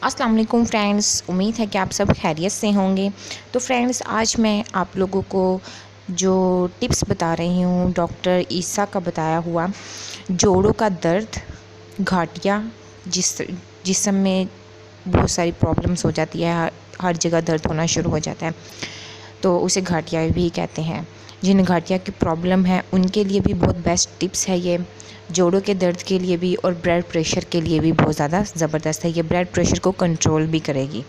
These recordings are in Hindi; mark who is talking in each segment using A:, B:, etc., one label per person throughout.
A: अस्सलाम वालेकुम फ्रेंड्स, उम्मीद है कि आप सब खैरियत से होंगे। तो फ्रेंड्स, आज मैं आप लोगों को जो टिप्स बता रही हूँ डॉक्टर ईसा का बताया हुआ, जोड़ों का दर्द, घाटियाँ, जिस्म में बहुत सारी प्रॉब्लम्स हो जाती है, हर जगह दर्द होना शुरू हो जाता है, तो उसे घाटियाँ भी कहते हैं। जिन घाटियाँ की प्रॉब्लम है उनके लिए भी बहुत बेस्ट टिप्स है ये, जोड़ों के दर्द के लिए भी और ब्लड प्रेशर के लिए भी बहुत ज़्यादा ज़बरदस्त है। ये ब्लड प्रेशर को कंट्रोल भी करेगी।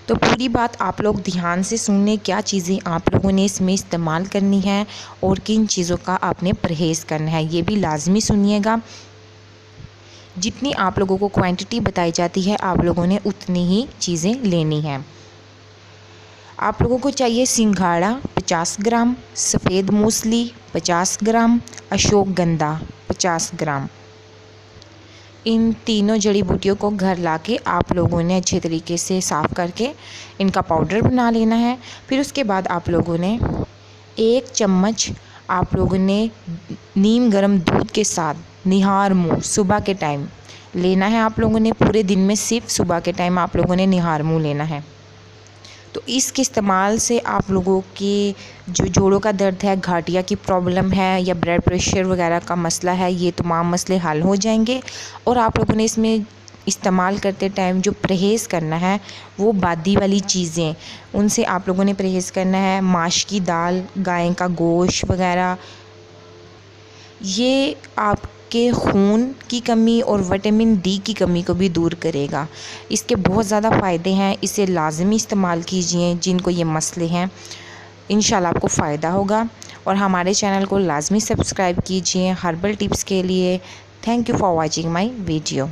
A: तो पूरी बात आप लोग ध्यान से सुनने, क्या चीज़ें आप लोगों ने इसमें इस्तेमाल करनी है और किन चीज़ों का आपने परहेज़ करना है, ये भी लाजमी सुनिएगा। जितनी आप लोगों को क्वांटिटी बताई जाती है, आप लोगों ने उतनी ही चीज़ें लेनी है। आप लोगों को चाहिए सिंघाड़ा 50 ग्राम, सफ़ेद मूसली 50 ग्राम, अशोकगंधा 50 ग्राम। इन तीनों जड़ी बूटियों को घर लाके आप लोगों ने अच्छे तरीके से साफ़ करके इनका पाउडर बना लेना है। फिर उसके बाद आप लोगों ने 1 चम्मच आप लोगों ने नीम गर्म दूध के साथ निहार मुँह सुबह के टाइम लेना है। आप लोगों ने पूरे दिन में सिर्फ सुबह के टाइम आप लोगों ने निहार मुँह लेना है। तो इसके इस्तेमाल से आप लोगों के जो जोड़ों का दर्द है, घाटिया की प्रॉब्लम है या ब्लड प्रेशर वगैरह का मसला है, ये तमाम मसले हल हो जाएंगे। और आप लोगों ने इसमें इस्तेमाल करते टाइम जो परहेज़ करना है वो बादी वाली चीज़ें, उनसे आप लोगों ने परहेज़ करना है। माश की दाल, गाय का गोश्त वगैरह, ये आपके खून की कमी और विटामिन डी की कमी को भी दूर करेगा। इसके बहुत ज़्यादा फ़ायदे हैं, इसे लाज़मी इस्तेमाल कीजिए जिनको ये मसले हैं। इंशाल्लाह आपको फ़ायदा होगा। और हमारे चैनल को लाज़मी सब्सक्राइब कीजिए हर्बल टिप्स के लिए। Thank you for watching my video.